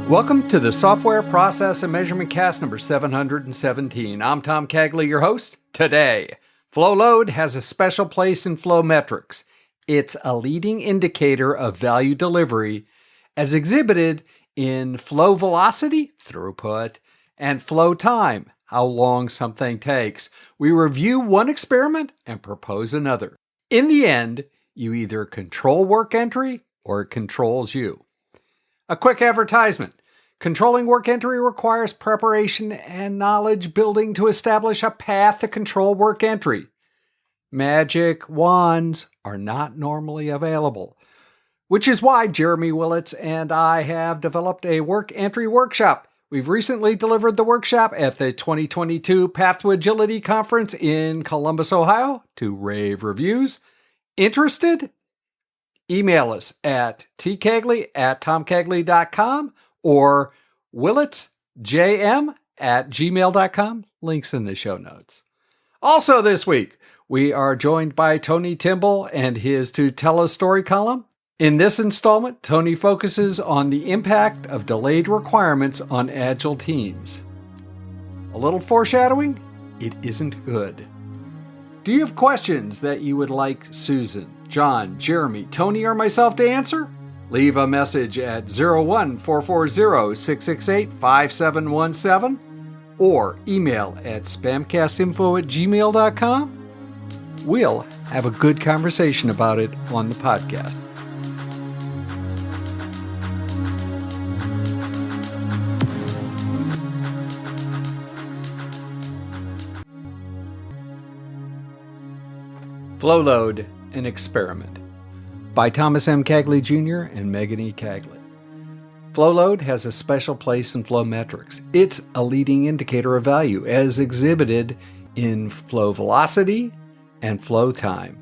Welcome to the Software Process and Measurement Cast number 717. I'm Tom Cagley, your host. Today, flow load has a special place in flow metrics. It's a leading indicator of value delivery as exhibited in flow velocity, throughput, and flow time, how long something takes. We review one experiment and propose another. In the end, you either control work entry or it controls you. A quick advertisement. Controlling work entry requires preparation and knowledge building to establish a path to control work entry. Magic wands are not normally available, which is why Jeremy Willits and I have developed a work entry workshop. We've recently delivered the workshop at the 2022 Path to Agility Conference in Columbus, Ohio, to rave reviews. Interested? Email us at tcagley@tomcagley.com or willitsjm@gmail.com. Links in the show notes. Also this week, we are joined by Tony TImbol and his To Tell a Story column. In this installment, Tony focuses on the impact of delayed requirements on Agile teams. A little foreshadowing? It isn't good. Do you have questions that you would like Susan, John, Jeremy, Tony, or myself to answer? Leave a message at 01440-668-5717 or email at spamcastinfo@gmail.com. We'll have a good conversation about it on the podcast. Flow Load, an Experiment, by Thomas M. Cagley Jr. and Megan E. Cagley. Flow load has a special place in flow metrics. It's a leading indicator of value, as exhibited in flow velocity and flow time.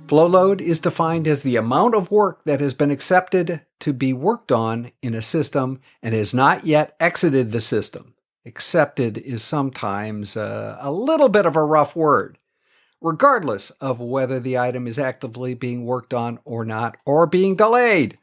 Flow load is defined as the amount of work that has been accepted to be worked on in a system and has not yet exited the system. Accepted is sometimes a little bit of a rough word, regardless of whether the item is actively being worked on or not, or being delayed.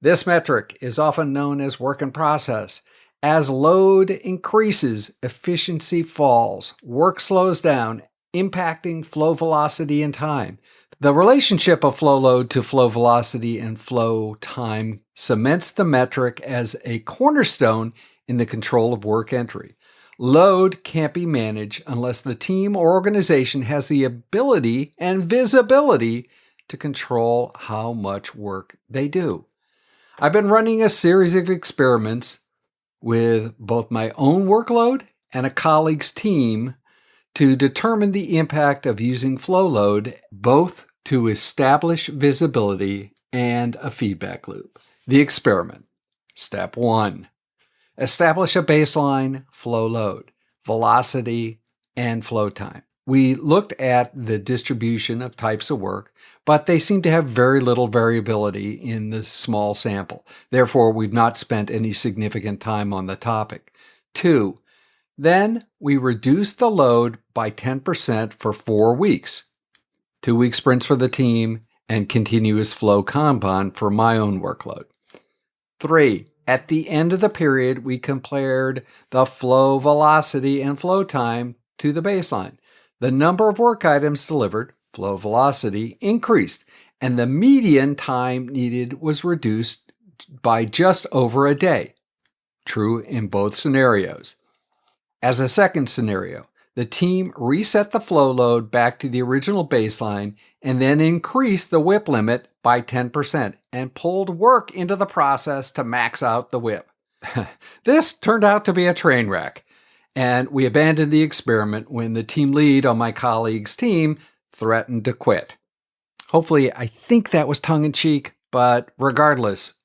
This metric is often known as work in process. As load increases, efficiency falls, work slows down, impacting flow velocity and time. The relationship of flow load to flow velocity and flow time cements the metric as a cornerstone in the control of work entry. Load can't be managed unless the team or organization has the ability and visibility to control how much work they do. I've been running a series of experiments with both my own workload and a colleague's team to determine the impact of using flow load, both to establish visibility and a feedback loop. The experiment. Step 1. Establish a baseline flow load, velocity, and flow time. We looked at the distribution of types of work, but they seem to have very little variability in the small sample. Therefore, we've not spent any significant time on the topic. 2. Then we reduced the load by 10% for 4 weeks. 2-week sprints for the team and continuous flow Kanban for my own workload. 3. At the end of the period, we compared the flow velocity and flow time to the baseline. The number of work items delivered, flow velocity, increased, and the median time needed was reduced by just over a day. True in both scenarios. As a second scenario, the team reset the flow load back to the original baseline and then increased the WIP limit by 10% and pulled work into the process to max out the WIP. This turned out to be a train wreck, and we abandoned the experiment when the team lead on my colleague's team threatened to quit. Hopefully, I think that was tongue-in-cheek, but regardless,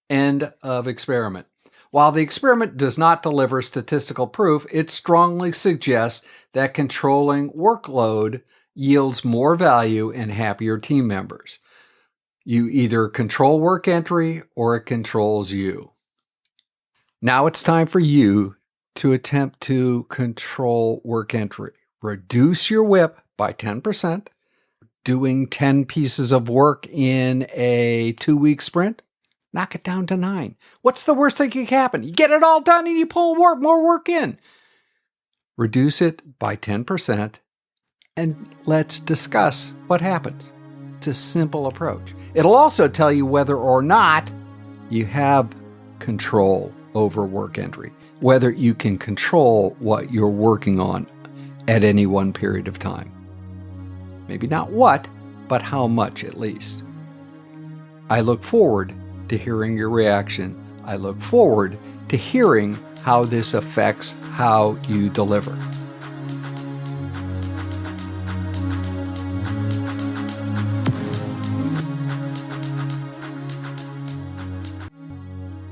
end of experiment. While the experiment does not deliver statistical proof, it strongly suggests that controlling workload yields more value and happier team members. You either control work entry or it controls you. Now it's time for you to attempt to control work entry. Reduce your WIP by 10%. Doing 10 pieces of work in a 2-week sprint? Knock it down to 9. What's the worst thing that can happen? You get it all done and you pull more work in. Reduce it by 10% and let's discuss what happens. It's a simple approach. It'll also tell you whether or not you have control over work entry, whether you can control what you're working on at any one period of time. Maybe not what, but how much at least. I look forward to hearing your reaction. I look forward to hearing how this affects how you deliver.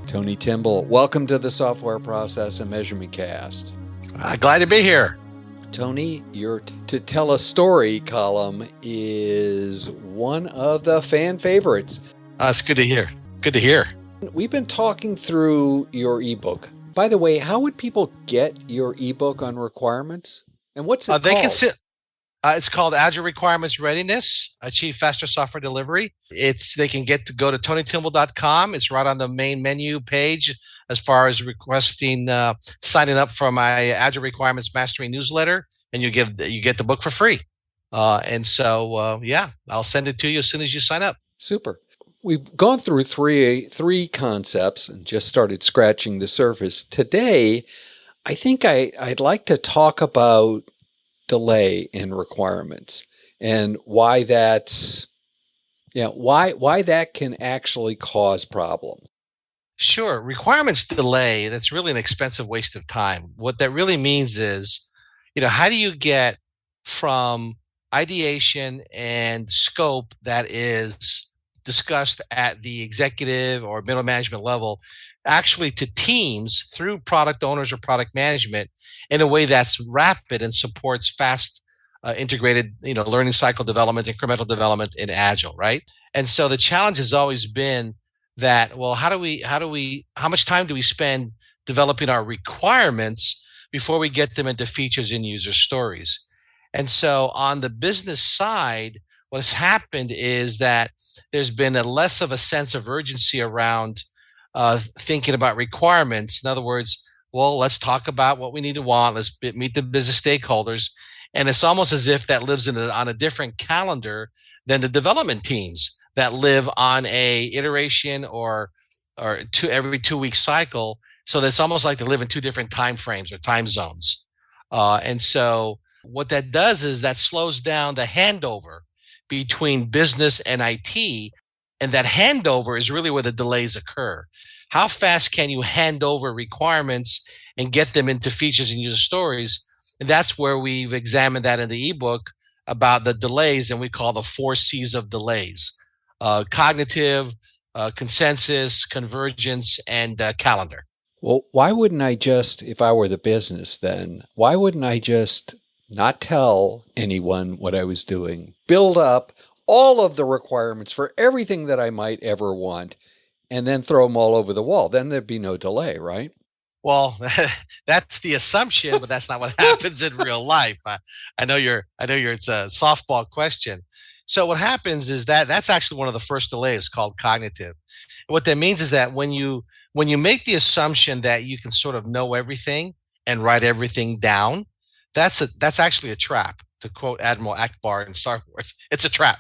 Tony TImbol, welcome to the Software Process and Measurement Cast. Glad to be here. Tony, your To Tell a Story column is one of the fan favorites. It's good to hear. Good to hear. We've been talking through your ebook. By the way, how would people get your ebook on requirements? And what's it called? It's called Agile Requirements Readiness, Achieve Faster Software Delivery. They can go to TonyTImbol.com. It's right on the main menu page as far as requesting, signing up for my Agile Requirements Mastery newsletter, and you get the book for free. I'll send it to you as soon as you sign up. Super. We've gone through three concepts and just started scratching the surface. Today, I think I'd like to talk about delay in requirements and why that can actually cause problems. Sure. Requirements delay, that's really an expensive waste of time. What that really means is, how do you get from ideation and scope that is discussed at the executive or middle management level actually to teams through product owners or product management in a way that's rapid and supports fast integrated learning cycle development, incremental development in Agile, right? And so the challenge has always been that, well, how much time do we spend developing our requirements before we get them into features and user stories? And so on the business side, what has happened is that there's been less of a sense of urgency around thinking about requirements. In other words, well, let's talk about what we need to want. Let's meet the business stakeholders. And it's almost as if that lives on a different calendar than the development teams that live on a iteration or every 2-week cycle. So it's almost like they live in two different time frames or time zones. And so what that does is that slows down the handover between business and IT. And that handover is really where the delays occur. How fast can you hand over requirements and get them into features and user stories? And that's where we've examined that in the ebook about the delays, and we call the 4 C's of delays: cognitive, consensus, convergence, and calendar. Well, why wouldn't I just, if I were the business then, why wouldn't I just not tell anyone what I was doing, build up all of the requirements for everything that I might ever want, and then throw them all over the wall? Then there'd be no delay, right? Well, that's the assumption, but that's not what happens in real life. I know it's a softball question. So what happens is that's actually one of the first delays called cognitive. What that means is that when you make the assumption that you can sort of know everything and write everything down, that's actually a trap. To quote Admiral Akbar in Star Wars, it's a trap.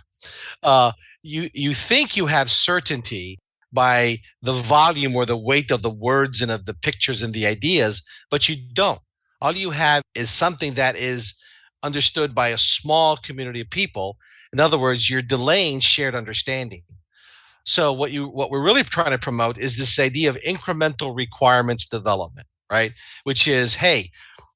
You think you have certainty by the volume or the weight of the words and of the pictures and the ideas, but you don't. All you have is something that is understood by a small community of people. In other words, you're delaying shared understanding. So what we're really trying to promote is this idea of incremental requirements development, right? Which is, hey,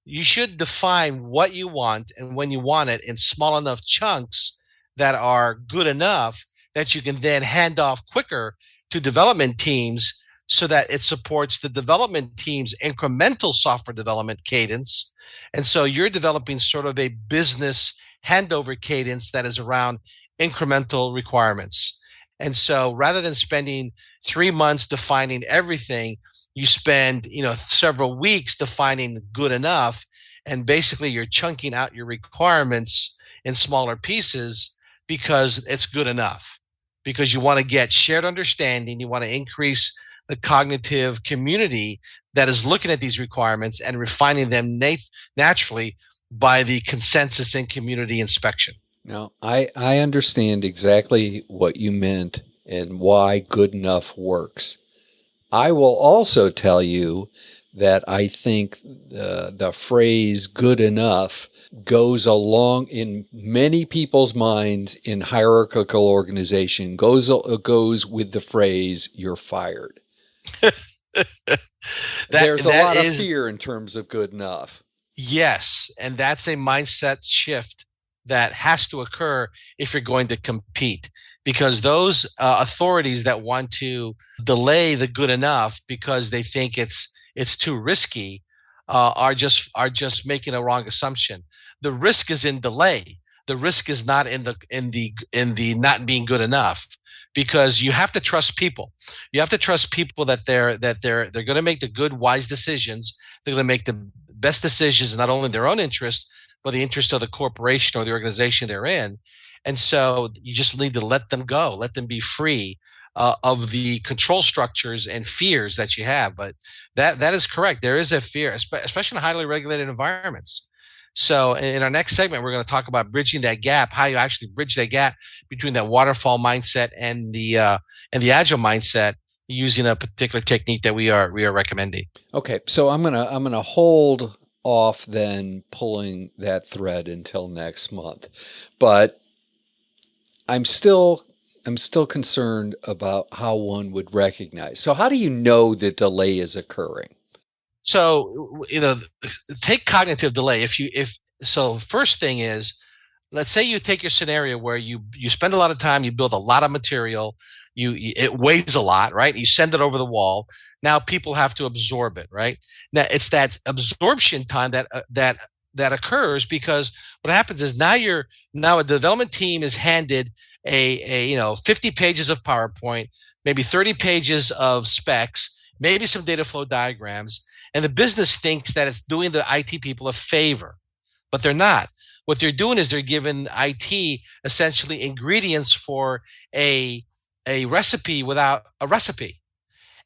you should define what you want and when you want it in small enough chunks that are good enough that you can then hand off quicker to development teams so that it supports the development team's incremental software development cadence. And so you're developing sort of a business handover cadence that is around incremental requirements. And so rather than spending 3 months defining everything, you spend, several weeks defining good enough. And basically you're chunking out your requirements in smaller pieces because it's good enough. because you want to get shared understanding. You want to increase the cognitive community that is looking at these requirements and refining them naturally by the consensus and community inspection. Now, I understand exactly what you meant and why good enough works. I will also tell you that I think the phrase good enough goes along in many people's minds in hierarchical organization, goes with the phrase you're fired. There's a lot of fear in terms of good enough. Yes, and that's a mindset shift that has to occur if you're going to compete, because those authorities that want to delay the good enough because they think it's too risky are just making a wrong assumption. The risk is in delay. The risk is not in the not being good enough, because you have to trust people. You have to trust people that they're going to make the good, wise decisions. They're going to make the best decisions, not only in their own interest, but the interest of the corporation or the organization they're in. And so you just need to let them go, let them be free of the control structures and fears that you have. But that is correct. There is a fear, especially in highly regulated environments. So in our next segment, we're going to talk about bridging that gap, how you actually bridge that gap between that waterfall mindset and the agile mindset, using a particular technique that we are recommending. Okay, so I'm gonna hold off then pulling that thread until next month, but I'm still concerned about how one would recognize. So how do you know that delay is occurring? So, take cognitive delay. First thing is, let's say you take your scenario where you spend a lot of time, you build a lot of material, it weighs a lot, right? You send it over the wall. Now people have to absorb it, right? Now it's that absorption time that occurs, because what happens is now a development team is handed a 50 pages of PowerPoint, maybe 30 pages of specs, maybe some data flow diagrams, and the business thinks that it's doing the IT people a favor, but they're not. What they're doing is they're giving IT essentially ingredients for a recipe without a recipe.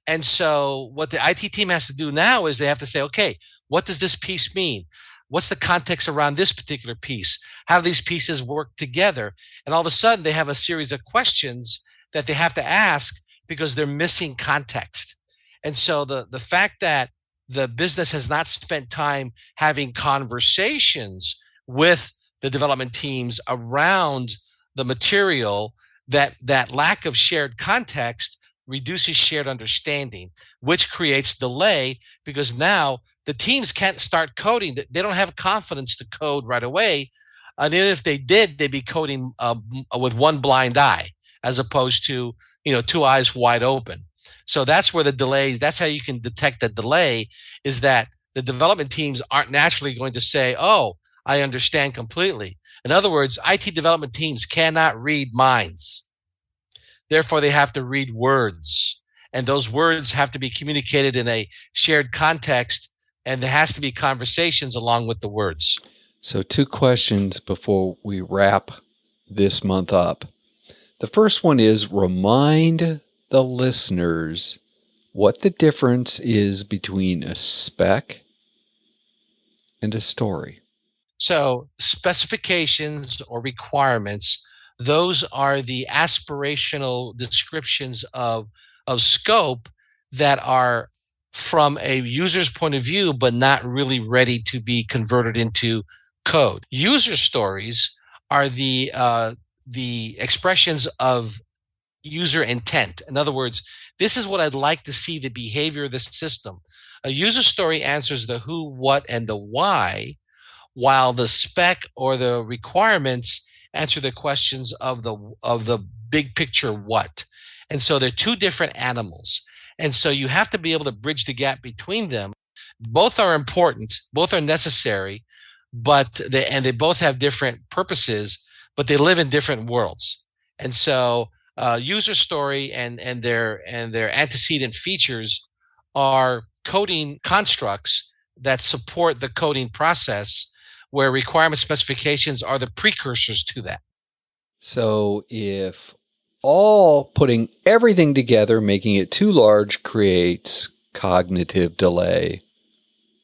And so what the IT team has to do now is they have to say, okay, what does this piece mean? What's the context around this particular piece? How do these pieces work together? And all of a sudden they have a series of questions that they have to ask because they're missing context. And so the fact that the business has not spent time having conversations with the development teams around the material, that lack of shared context reduces shared understanding, which creates delay, because now the teams can't start coding. They don't have confidence to code right away. And then if they did, they'd be coding with one blind eye, as opposed to, two eyes wide open. So that's where the delay, that's how you can detect the delay, is that the development teams aren't naturally going to say, oh, I understand completely. In other words, IT development teams cannot read minds. Therefore, they have to read words. And those words have to be communicated in a shared context, and there has to be conversations along with the words. So 2 questions before we wrap this month up. The first one is, remind the listeners what the difference is between a spec and a story. So specifications or requirements, those are the aspirational descriptions of scope that are from a user's point of view, but not really ready to be converted into code. User stories are the expressions of user intent. In other words, this is what I'd like to see the behavior of the system. A user story answers the who, what, and the why, while the spec or the requirements answer the questions of the big picture what. And so they're two different animals. And so you have to be able to bridge the gap between them. Both are important, both are necessary, but they both have different purposes, but they live in different worlds. And so user story and their antecedent features are coding constructs that support the coding process, where requirement specifications are the precursors to that. So if all putting everything together, making it too large creates cognitive delay.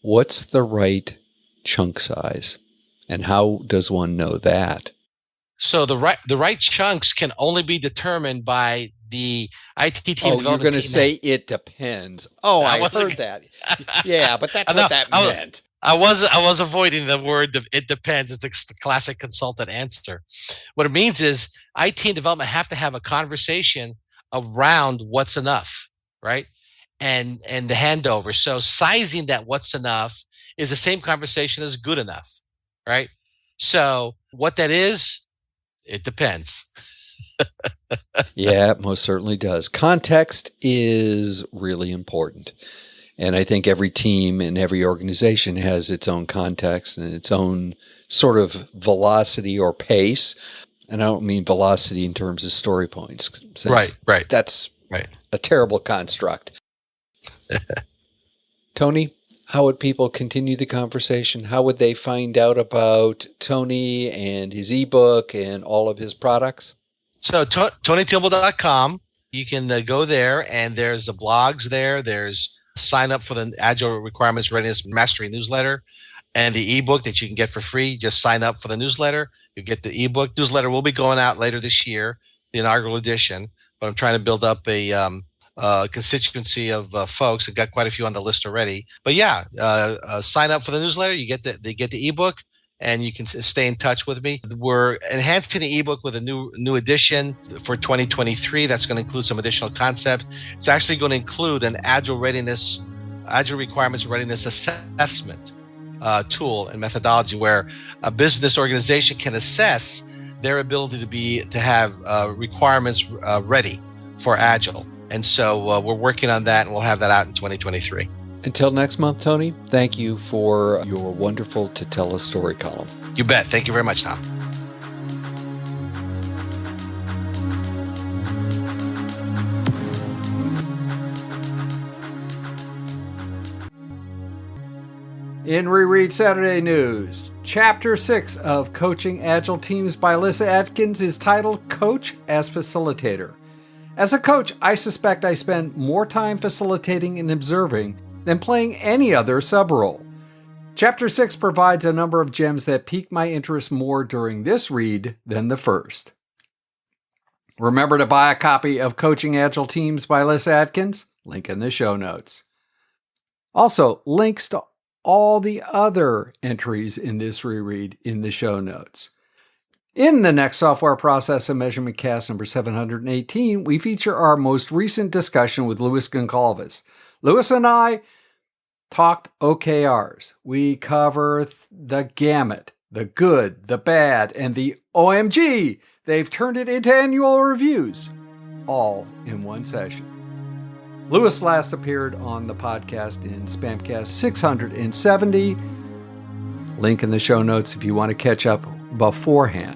What's the right chunk size? And how does one know that? So the right chunks can only be determined by the IT team. Oh, you're going to say it depends. Oh, I heard that. Yeah, but that's what that meant. I was avoiding the word "it depends." It's the classic consultant answer. What it means is IT and development have to have a conversation around what's enough, right? And the handover. So sizing that what's enough is the same conversation as good enough, right? So what that is, it depends. Yeah, it most certainly does. Context is really important. And I think every team and every organization has its own context and its own sort of velocity or pace. And I don't mean velocity in terms of story points. Right. That's a terrible construct. Tony, how would people continue the conversation? How would they find out about Tony and his ebook and all of his products? So TonyTImbol.com, you can go there, and there's the blogs there. There's sign up for the Agile Requirements Readiness Mastery newsletter and the ebook that you can get for free. Just sign up for the newsletter. You get the ebook. Newsletter will be going out later this year, the inaugural edition. But I'm trying to build up a constituency of folks. I've got quite a few on the list already. But yeah, sign up for the newsletter. You get the ebook, and you can stay in touch with me. We're enhancing the ebook with a new edition for 2023. That's going to include some additional concepts. It's actually going to include an Agile Requirements Readiness Assessment tool and methodology where a business organization can assess their ability to have requirements ready for Agile. And so we're working on that, and we'll have that out in 2023. Until next month, Tony, thank you for your wonderful To Tell a Story column. You bet. Thank you very much, Tom. In Reread Saturday News, Chapter 6 of Coaching Agile Teams by Lyssa Adkins is titled Coach as Facilitator. As a coach, I suspect I spend more time facilitating and observing than playing any other sub-role. Chapter 6 provides a number of gems that piqued my interest more during this read than the first. Remember to buy a copy of Coaching Agile Teams by Lyssa Adkins? Link in the show notes. Also, links to all the other entries in this reread in the show notes. In the next Software Process and Measurement Cast number 718, we feature our most recent discussion with Luis Gonçalves. Luis and I talked OKRs. We cover the gamut, the good, the bad, and the OMG. They've turned it into annual reviews, all in one session. Luis last appeared on the podcast in SPaMCAST 670. Link in the show notes if you want to catch up beforehand.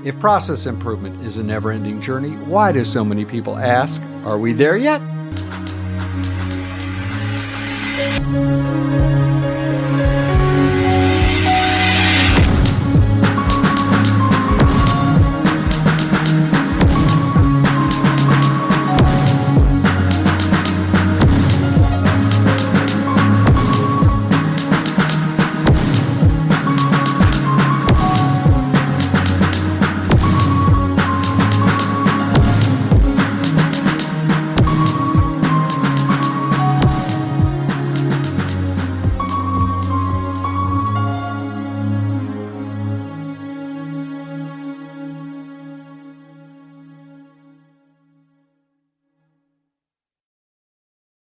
If process improvement is a never-ending journey, why do so many people ask, are we there yet?